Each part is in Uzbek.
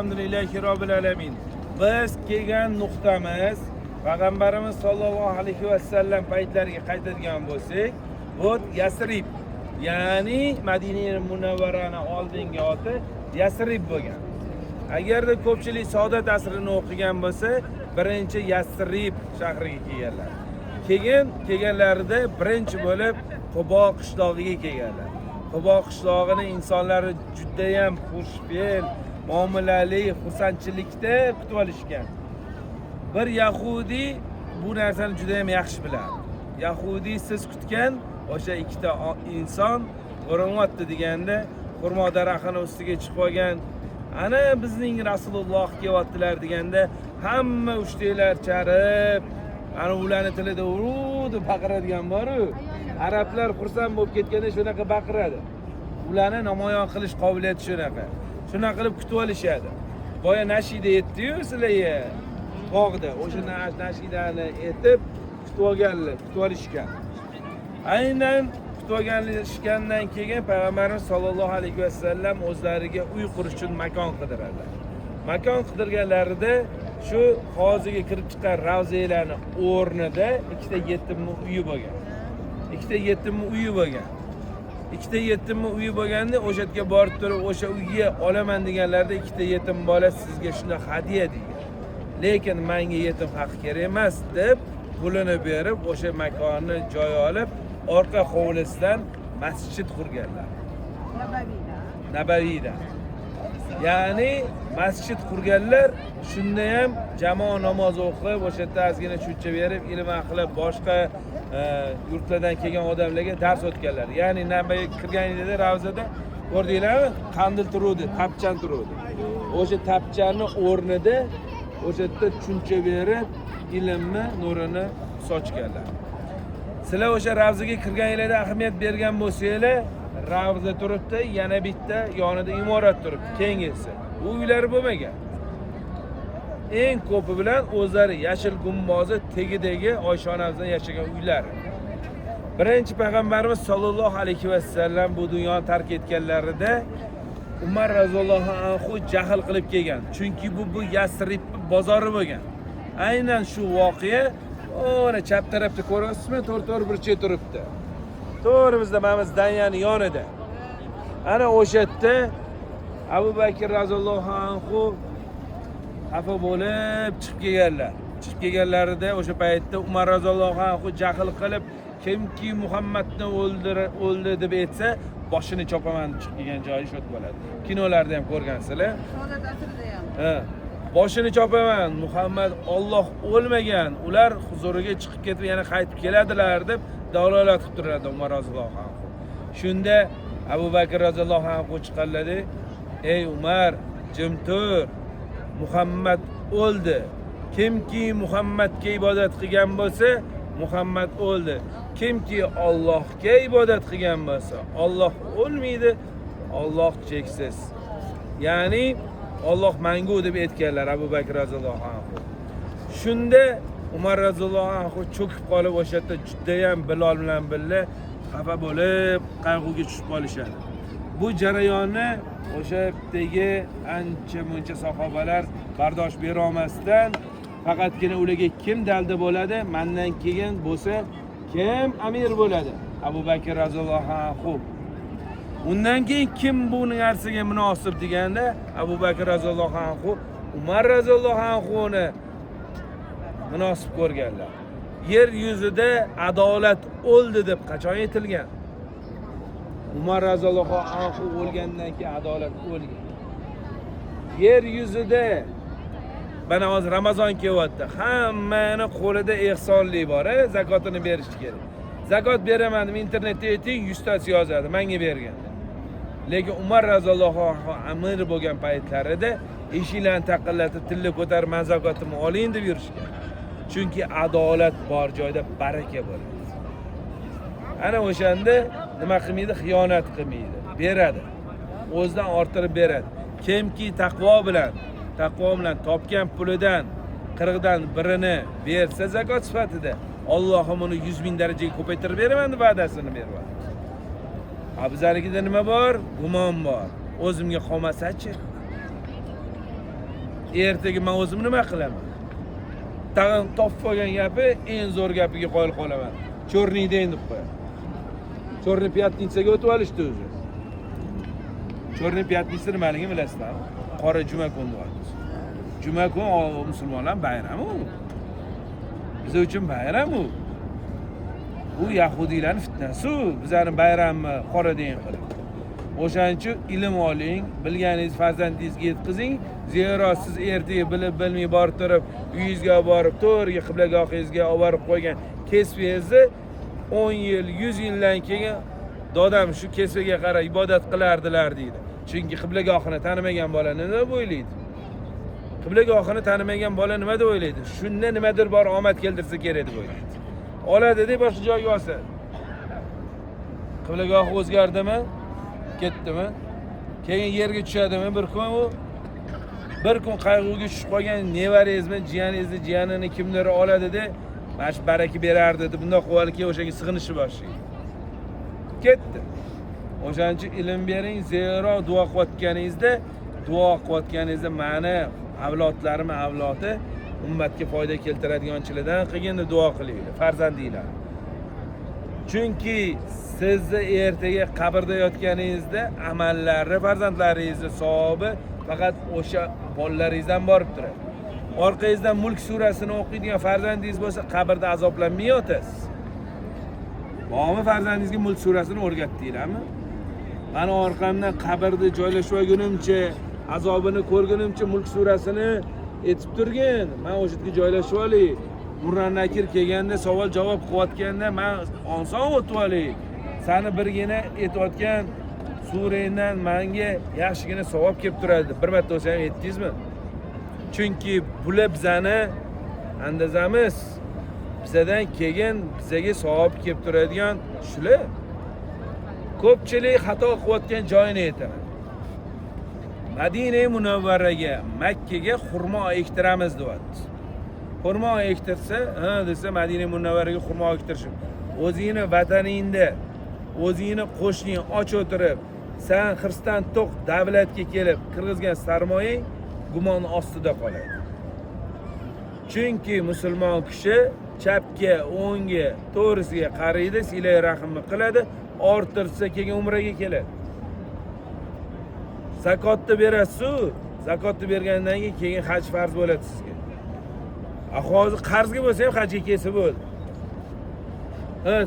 Alhamdulillahi Rabbil alamin. Biz kelgan nuqtamiz Payg'ambarimiz sollallohu alayhi vasallam paytlariga qaytadigan bo'lsak, bu Yasrib, ya'ni Madina Munavvarani oldingi oti Yasrib bo'lgan. Agarda ko'pchilik Saodat asrini o'qigan bo'lsa, birinchi Yasrib shahriga kelganlar. Keyin kelganlarida birinchi bo'lib Qubo qishlog'iga kelganlar. Qubo qishlog'ini insonlari juda ham xushfe'l, muomalali, xursandchilikda kutib olishgan. Bir Yahudi bu narsani juda ham yaxshi biladi. Yahudi siz kutgan o'sha ikkita inson o'rnotdi deganda, xurmo daraxtining ustiga chiqib olgan, ana bizning Rasululloh kelyaptilar deganda, hamma ushteklar charib, ana ularning tilida deb baqiradigan bor-ku. Arablar xursand bo'lib ketganda shunaqa baqiradi. Ularni namoyon qilish qobiliyati shunaqa. Shunaqa qilib kutib olishadi. Boya nashida aytdi-yu sizlarga tog'da, o'sha nashidani aytib kutib olganlar, kutib olishgan. Aynan kutib olgandan keyin Payg'ambarimiz sollallohu alayhi vasallam o'zlariga uy qurish uchun makon qidiradilar. Makon qidirganlarida shu hozirga kirib chiqqan ravzalarning o'rnida ikkita yetimning uyi bo'lgan. Ikkita yetimning uyi bo'lgan. Ikkita yetimning uyi bo'lganda o'sha yerga borib turib, o'sha uyga olaman deganlarda ikkita yetim bola sizga shuni hadya degan. Lekin menga yetim haq kerak emas deb pulini berib, o'sha makonni joy olib, orqa hovlisidan masjid qurganlar. Nabaviyda. Ya'ni masjid qurganlar, shunda ham jamoa namoz o'qib, o'sha yerda ozgina tushuncha berib, ilm qilib, boshqa yurtlardan kelgan odamlarga dars o'tganlar. Ya'ni Nabaviy kirganingizda ravzada ko'rdinglarmi? Qandil turuvdi, tapchan turuvdi. O'sha tapchanni o'rnida o'sha yerda tushuncha berib, ilmni nurini sochganlar. Sizlar o'sha ravzaga kirganingizda ahamiyat bergan bo'lsanglar, ravza turibdi, yana bitta yonida imorat turibdi, kengisi. U uylar bo'lmagan. Eng ko'pi bilan o'zlari yashil gumbozi tegidagi Oysha onamizdan yashagan uylar. Birinchi payg'ambarimiz sollallohu alayhi vasallam bu dunyoni tark etganlarida Umar roziyallohu anhu jahl qilib kelgan. Chunki bu Yasrib bozori bo'lgan. Aynan shu voqea ona chap tarafda ko'ryapsizmi? To'rt burchak turibdi. To'g'rimizda mana Danyani yonida. Ana o'sha yerda Abu Bakr roziyallohu anhu xafa bo'lib chiqib kelganlar. Chiqib kelganlarida o'sha paytda Umar roziyallohu anhu jahl qilib, kimki Muhammadni o'ldi deb aytsa, boshini chopaman chiqib kelgan joyi shu bo'ladi. Kinolarda ham ko'rgansizlar. Saodat asrida ham. Ha. Boshini chopaman, Muhammad Alloh o'lmagan, ular huzuriga chiqib ketib yana qaytib keladilar deb dalolat qilib turadi Umar roziyallohu anhu. Shunda Abu Bakr roziyallohu anhu chiqqanladi, "Ey Umar, jim tur. Muhammad o'ldi. Kimki Muhammadga ibodat qilgan bo'lsa, Muhammad o'ldi. Kimki Allohga ibodat qilgan bo'lsa, Alloh o'lmaydi, Alloh cheksiz." Ya'ni Alloh mangu deb aytganlar Abu Bakr roziyallohu anhu. Shunda Umar roziyallohu anhu cho'kib qolib, o'sha yerda juda ham Bilol bilan birga xafa bo'lib, qayg'uga tushib qolishadi. Bu jarayonni o'sha yerdagi ancha-muncha sahobalar bardosh bera olmasdan, faqatgina ularga kim dalda bo'ladi, mendan keyin bo'lsa, kim amir bo'ladi? Abu Bakr roziyallohu anhu. Undan keyin kim bu narsaga munosib deganda, Abu Bakr roziyallohu anhu Umar roziyallohu anhuni munosib ko'rganlar. Yer yuzida adolat o'ldi deb qachon aytilgan? Umar roziyallohu anhu o'lgandan keyin adolat o'lgan. Yer yuzida mana hozir Ramazon kelyapti. Hammani qo'lida ehsonlik bor, zakotini berish kerak. Zakot beraman deb internetda ayting, 100 tasi yozadi, menga bergan. Lekin Umar roziyallohu anhu amir bo'lgan paytlarida eshiklarni taqillatib, tilla ko'tarib, "Men zakotimni oling" deb yurishgan. Chunki adolat bor joyda baraka bo'ladi. Ana o'shanda nima qilmaydi? Xiyonat qilmaydi, beradi. O'zidan orttirib beradi. Kimki taqvo bilan topgan pulidan 40 dan birini bersa zakot sifatida, Allohim uni 100 ming darajaga ko'paytirib beraman deb va'dasini beradi. Bizlarnikida nima bor? Gumon bor. O'zimga qolmasa-chi? ertaga men o'zim nima qilaman? Tag'in topib olgan gapi eng zo'r gapiga qoyil qolaman. Chorniy deyin deb qo'yaman. Chorniy piyatnitsaga o'tib olishdi o'zi. Chorniy piyatnitsa nimaligini bilasizlarmi? Qora juma kuni deyapmiz. Juma kuni musulmonlar bayrami u. Biz uchun bayram u. Bu yahudiylarning fitnasi u. Bizning bayramni qora deyin qilib. O'shaning uchun ilm oling, bilganingiz farzandingizga yetkazing. Zero siz ertaga bilib bilmay borib turib, uyingizga borib, to'g'riga qiblagohingizga olib borib qo'ygan kesbingizni 10 yil, 100 yildan keyin dodam shu kesbiga qarab ibodat qilardilar deydi. Chunki qiblagohini tanimagan bola nima deb o'ylaydi? Qiblagohini tanimagan bola nima deb o'ylaydi? Shunda nimadir bor omad keltirsa kerak deb o'ylaydi. Oladi-da boshqa joyga olsa. Qiblagohi o'zgardimi? Ketdimi? Keyin yerga tushadimi bir kun u? Bir kun qayg'uga tushib qolgan nevarangizmi, jiyaningizni, jiyanini kimdir oladi-da, mana shu baraka berardi deb bundoq qilib o'shaga sig'inishni boshlaydi. Ketdi. O'shaning uchun ilm bering, zero duo qilayotganingizda ma'ni avlodlarim avlodi ummatga foyda keltiradiganchilardan qilgin duo qilinglar, farzandinglar. Chunki sizni ertaga qabrda yotganingizda amallari farzandlaringizning savobi faqat o'sha bolalaringizdan borib turadi. Orqangizdan Mulk surasini o'qiydigan farzandingiz bo'lsa, qabrda azoblanmay yotasiz. Bormi farzandingizga Mulk surasini o'rgatdinglarmi? Mana orqamdan qabrda joylashib olgunimcha, azobini ko'rgunimcha Mulk surasini aytib turgin. Men o'sha yerga joylashib olay. Murran Nakir kelganda savol javob qilayotganda men oson o'tib olay. Seni birgina aytayotgan surangdan menga yaxshigina savob kelib turadi. Bir marta o'sha ham aytdingizmi? Chunki bular bizani andazamiz. Bizdan keyin bizga savob kelib turadigan shular. Ko'pchilik xato qilayotgan joyini aytaman. Madina Munavvaraga, Makkaga xurmo ektiramiz deyapti. Xurmo ektirsa, desa Madina Munavvaraga xurmo ektirishim. O'zingni vataningda, o'zingni qo'shning och o'tirib, sen xirsdan to'q davlatga kelib kirgizgan sarmoyang gumon ostida qoladi. Chunki musulmon kishi chapga, o'ngga, to'g'risiga qaraydi, silay rahmni qiladi, ortirsa keyin umraga keladi. Zakotni berasiz, zakotni bergandan keyin haj farz bo'ladi sizga. Hozir qarzga bo'lsa ham hajga kelsa bo'ldi.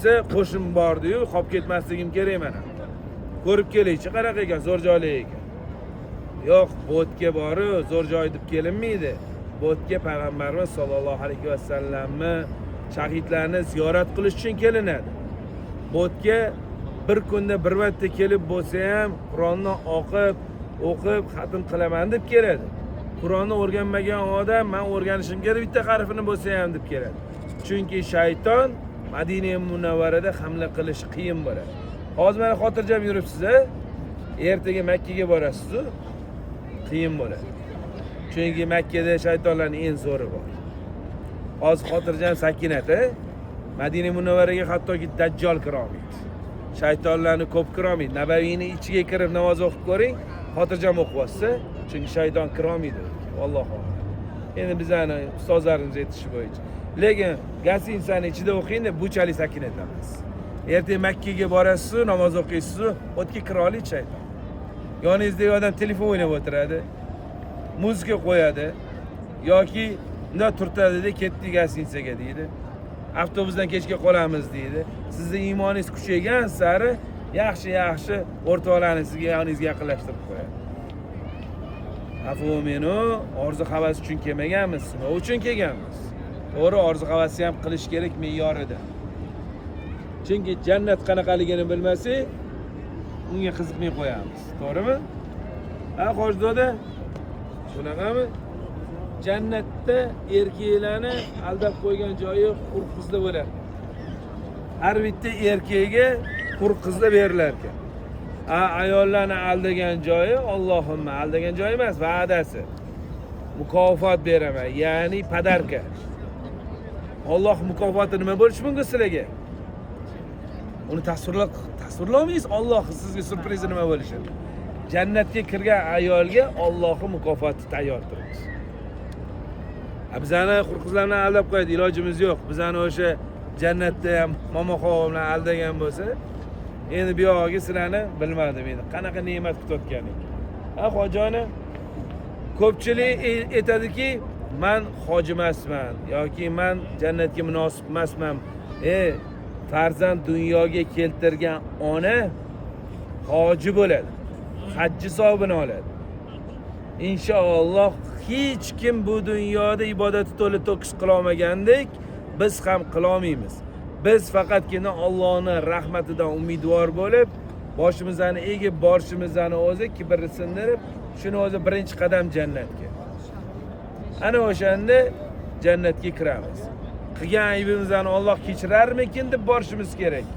Siz qo'shim bordi-yu, qolib ketmasligim kerak mana. Ko'rib kelaychi, qanaqa ekan, zo'r joylar ekan. Yo'q, bo'tga bori zo'r joy deb kelinmaydi. Bo'tga payg'ambarimiz sollallohu alayhi vasallamni shahidlarni ziyorat qilish uchun kelinadi. Bo'tga bir kunda bir marta kelib bo'lsa ham Qur'onni o'qib, xatm qilaman deb keladi. Qur'onni o'rganmagan odam men o'rganishim kerak bitta harfini bo'lsa ham deb keladi. Chunki shayton Madina Munavvarada hamla qilish qiyin bo'ladi. Hozir mana xotirjam yuribsiz-a? Ertaga Makkaga borasiz, qiyin bo'ladi. Chunki Makkada shaytonlarning eng zo'ri bor. Hozir xotirjam sakinat-a? Madina Munavvaraga hattoki Dajjal kira olmaydi. Shaytonlarni ko'p kira olmaydi. Nabaviyning ichiga kirib namoz o'qib ko'ring, xotirjam o'qiyapsiz, chunki shayton kira olmaydi. Alloh. Endi bizlarning ustozlarimiz aytishi bo'yicha. Lekin gastinisaning ichida o'qingda bunchalik sakinat emas. Ertaga Makkaga borasiz, namoz o'qiysiz, o'tga kira olmaydi shayton. Yoningizdagi odam telefon o'ynab o'tiradi, muzika qo'yadi yoki unda turtadi-da, ketdik gastinisaga deydi. Avtobusdan kechga qolamiz deydi. Sizning iymoningiz kuchaygan sari yaxshi o'rtoqlarni sizga yoningizga yaqinlashtirib qo'yadi. Afu meni orzu havas uchun kelmaganmiz, sinov uchun kelganmiz. To'g'ri, orzu havasni ham qilish kerak me'yorida. Chunki jannat qanaqaligini bilmasak, unga qiziqmay qo'yamiz. To'g'rimi? Xo'jdoda shunaqami? Jannatda erkaklarni aldab qo'ygan joyi hur qizda bo'ladi. Har bitta erkakga hur qizda berilar ekan. Ayollarni aldagan joyi, Allohimma aldagan joyi emas, va'dasi. Mukofot beraman, ya'ni padarka. Alloh mukofoti nima bo'lishi mumkin sizlarga? Uni tasvirlamaysiz, Alloh sizga surprizi nima bo'lishi. Jannatga kirgan ayolga Allohning mukofoti tayyor turibdi. Bizani qizlarni aldab qo'yadi, ilojimiz yo'q. Bizani o'sha jannatda ham momoxo bilan aldagan bo'lsa, endi bu yog'iga sizlarni bilmadim endi. Qanaqa ne'mat kutayotganing. Hojoni ko'pchilik aytadiki, men hoji emasman yoki men jannatga munosib emasman. Farzand dunyoga keltirgan ona hoji bo'ladi. Hajji hisobini oladi. İnşallah hech kim bu dunyoda ibodati to'la to'kis qila olmagandek, biz ham qila olmaymiz. Biz faqatgina Allohning rahmatidan umidvor bo'lib, boshimizni egib borishimizni o'zi kibrni sindirib, shuni o'zi birinchi qadam jannatga. Ana o'shanda jannatga kiramiz. Qilgan aybimizni Alloh kechirarmikin deb borishimiz kerak.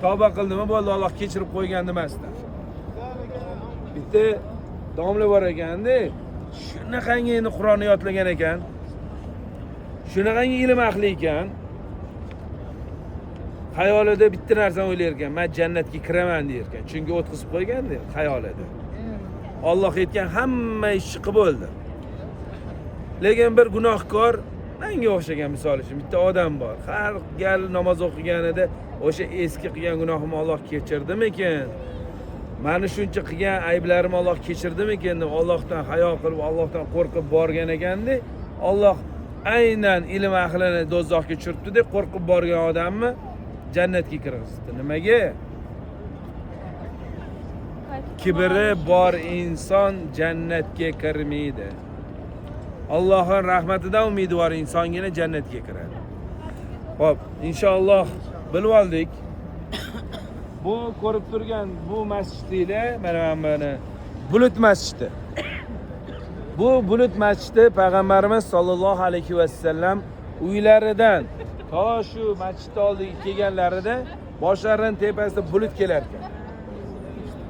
Tavba qildimi, bo'ldi, Alloh kechirib qo'ygan demasdan. Bitta domla bor ekanda, shunaqangi endi Qur'onni yodlagan ekan, shunaqangi ilm ahli ekan, xayolida bitta narsani o'ylar ekan, men jannatga kiraman der ekan, chunki o'tkazib qo'yganda xayolida. Alloh aytgan hamma ishni qilib bo'ldi. Lekin bir gunohkor menga o'xshagan misol uchun bitta odam bor. Har gal namoz o'qiganida o'sha eski qilgan gunohimni Alloh kechirdimikin? Meni shuncha qilgan ayblarimni Alloh kechirdimikin deb Allohdan hayo qilib, Allohdan qo'rqib borgan ekanda, Alloh aynan ilm ahlini do'zaxga tushiribdi-da, qo'rqib borgan odamni jannatga kirgizdi. Nimaga? Kibri bor inson jannatga kirmaydi. Allohning rahmatidan umidvor insongina jannatga kiradi. Xo'p, inshaalloh bilib oldik. Bu ko'rib turgan bu masjidda mana buni Bulut masjidi. Bu Bulut masjidi payg'ambarimiz sollallohu alayhi vasallam uylaridan to shu masjid oldiga kelganlarida boshlarining tepasida bulut kelar ekan.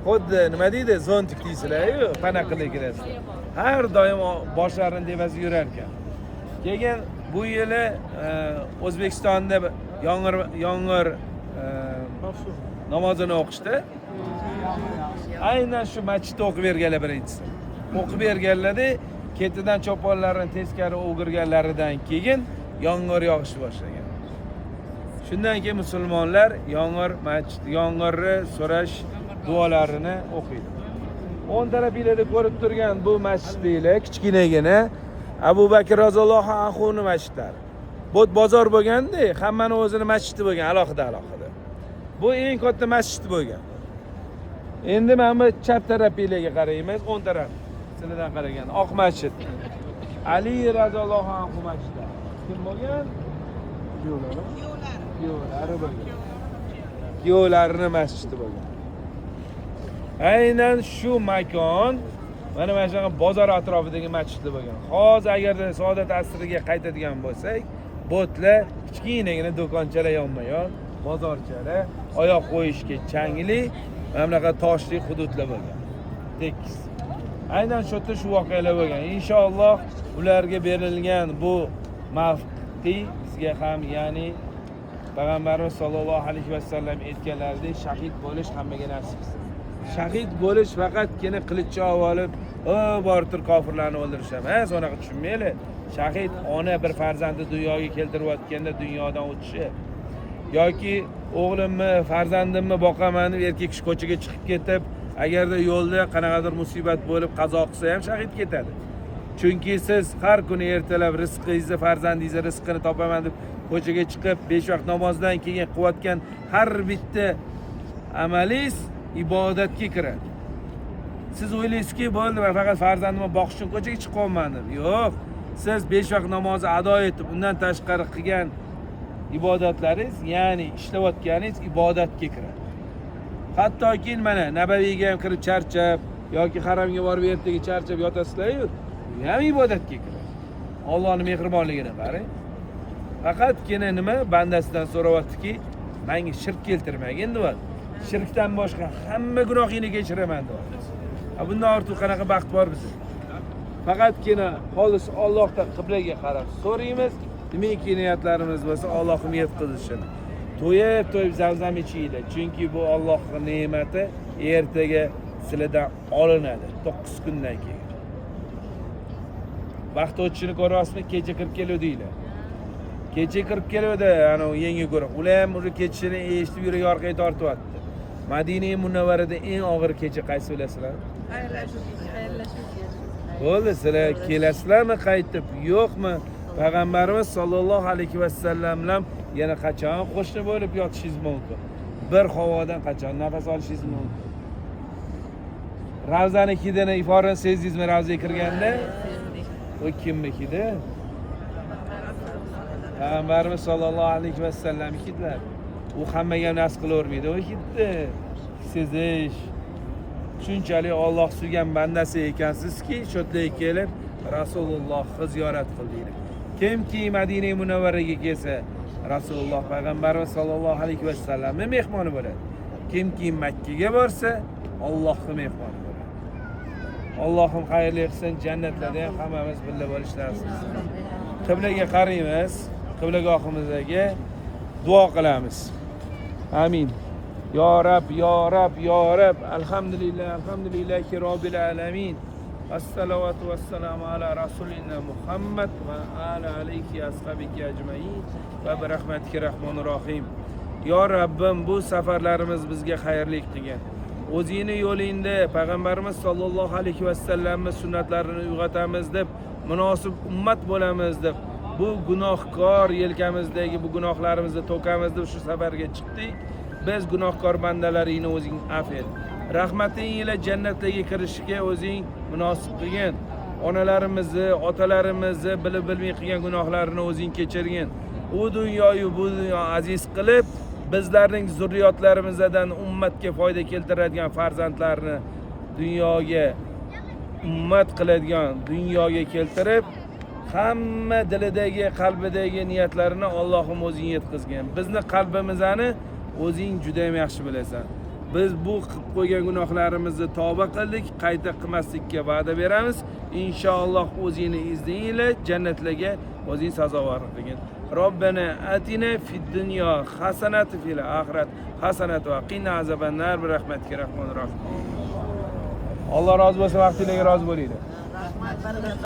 Xuddi nima deydi? Zontik deysizlar-ku, panaqilib kirasiz. Har doim boshlarining tepasida yurar ekan. Keyin bu yili O'zbekistonda yomg'ir namozini o'qishdi. Aynan shu masjidda o'qib berganlar birinchisi. O'qib berganlarda ketidan cho'ponlarning teskari o'girganlaridan keyin yomg'ir yog'ishni boshlagan. Shundan keyin musulmonlar yomg'irni so'rash duolarini o'qiydi. 10 taraflarda ko'rib turgan bu masjidlar kichkinagina Abu Bakr roziyallohu anhu ning masjidlari. Bu bozor bo'lganda, hammani o'zini masjidi bo'lgan, alohida. Bu eng katta masjid bo'lgan. Endi mana bu chap taraflarga qaraymiz, 10 taraf. Sizlardan qaragan oq masjid. Ali roziyallohu anhu masjidi. Kim bo'lgan? Kuyovlari bo'lgan. Kuyovlarining masjidi bo'lgan. Aynan shu makon mana shunaqa bozor atrofidagi masjidlar bo'lgan. Hozir agarda Saodat asriga qaytadigan bo'lsak, botlar kichkinagina do'konchalar yonma-yon, bozorchalar, oyoq qo'yishga changli, mana bunaqa toshli hududlar bo'lgan. Tekis. Aynan shu yerda shu voqealar bo'lgan. Inshaalloh ularga berilgan bu mafti bizga ham, ya'ni payg'ambarimiz sollallohu alayhi vasallam aytganlaridek shahid bo'lish hammaga nasib qilsin. Shahid bo'lish faqatgina qilichni olib, bortir kofirlarni o'ldirishamiz, unaqa tushunmaylik. Shahid ona bir farzandni dunyoga keltirayotganda dunyodan o'tishi yoki o'g'limni, farzandimni boqaman deb erkak kishi ko'chaga chiqib ketib, agarda yo'lda qanaqadir musibat bo'lib qazo qilsa ham shahid ketadi. Chunki siz har kuni ertalab rizqingizni, farzandingizni rizqini topaman deb ko'chaga chiqib 5 vaqt namozdan keyin qilayotgan har bitta amalingiz ibodatga kiradi. Siz o'ylaysizki, bo'ldi, men faqat farzandimni boqish uchun ko'chaga chiqyapman deb. Yo'q. Siz 5 vaqt namozni ado etib, undan tashqari qilgan ibodatlaringiz, ya'ni ishlayotganingiz ibodatga kiradi. Hattoki mana Nabaviyga ham kirib charchab yoki haramga borib ertaga charchab yotasizlar-ku, bu ham ibodatga kiradi. Allohning mehribonligini qarang. Faqatgina nima bandasidan so'rayaptiki, menga shirk keltirmagin deyapti. Shirkdan boshqa hamma gunohingni kechiraman deyapti. Bundan ortiq qanaqa baxt bor bizda? Faqatgina xolis Allohdan qiblaga qarab so'raymiz. Nimaki niyatlarimiz bo'lsa Allohim yetkazsin. To'yib zamzam ichinglar. Chunki bu Allohning ne'mati ertaga sizlardan olinadi 9 kundan keyin. vaqt o'tishini ko'ryapsizmi? Kecha kirib keluvdinglar. Kecha kirib keluvdi, ana yangi guruh. Ular ham o'sha kechishini eshitib yuragi orqaga tortyapti. Madina Munavvarada eng og'ir kecha qaysi bilasizlar? Bo'ldi, sizlar kelasizlarmi qaytib, yo'qmi? Payg'ambarimiz sollallohu alayhi vasallam bilan yana qachon qo'shni bo'lib yotishingiz mumkin? Bir havodan qachon nafas olishingiz mumkin? Ravzanikida iforini sezdingizmi ravzaga kirganda? O kimnikida? Payg'ambarimiz sollallohu alayhi vasallamnikilar. U hammaga nasib qilavermaydi. O kitdi. Sezish. Shunchalik Alloh suygan bandasi ekansizki, shodlik kelib Rasulullohni ziyorat qildingiz. Kimki Madina Munavvaraga kelsa, Rasululloh payg'ambarimiz sollallohu alayhi vasallamning mehmoni bo'ladi. Kimki Makka ga borsa, Allohning mehmoni bo'ladi. Allohim xayrli qilsin, jannatlarda ham hammamiz birga bo'lishni nasib qilsin. Qiblaga qaraymiz, qiblagohimizga duo qilamiz. Amin. Ya Rab, ya Rab, ya Rab. Alhamdulillah, alhamdulillahi robbil alamin. Assalatu wassalamu ala rasulina Muhammad va ala alayhi ashabiki ajmain va bi rahmatika rahmonir rohim. Ya Rabbim, bu safarlarimiz bizga xayrlik qilgan. O'zingni yo'lingda payg'ambarimiz sollallohu alayhi vasallamning sunnatlarini uyg'otamiz deb, munosib ummat bo'lamiz deb, bu gunohkor yelkamizdagi bu gunohlarimizni to'kamiz deb shu safarga chiqdik. Biz gunohkor bandalaringni o'zing afv et. Rahmating ila jannatga kirishga o'zing munosib qilgin. Onalarimizni, otalarimizni bilib bilmay qilgan gunohlarini o'zing kechirgin. U dunyoyu bu dunyo aziz qilib, bizlarning zurriyotlarimizdan ummatga foyda keltiradigan farzandlarni dunyoga ummat qiladigan dunyoga keltirib, hamma dilidagi, qalbidagi niyatlarini Allohim o'zing yetkazgin. Bizni qalbimizni o'zing juda ham yaxshi bilasan. Biz bu qilib qo'ygan gunohlarimizni tavba qildik, qayta qilmaslikka va'da beramiz. Inshaalloh o'zingning izningiz jannatlarga o'zing sazovorlik qilgin. Robbana atina fid dunya hasanatan fil oxirat hasanatan va qina azabannar bi rahmatika rahmonir rohim. Alloh rozi bo'lsin, vaqtingizga rozi bo'linglar.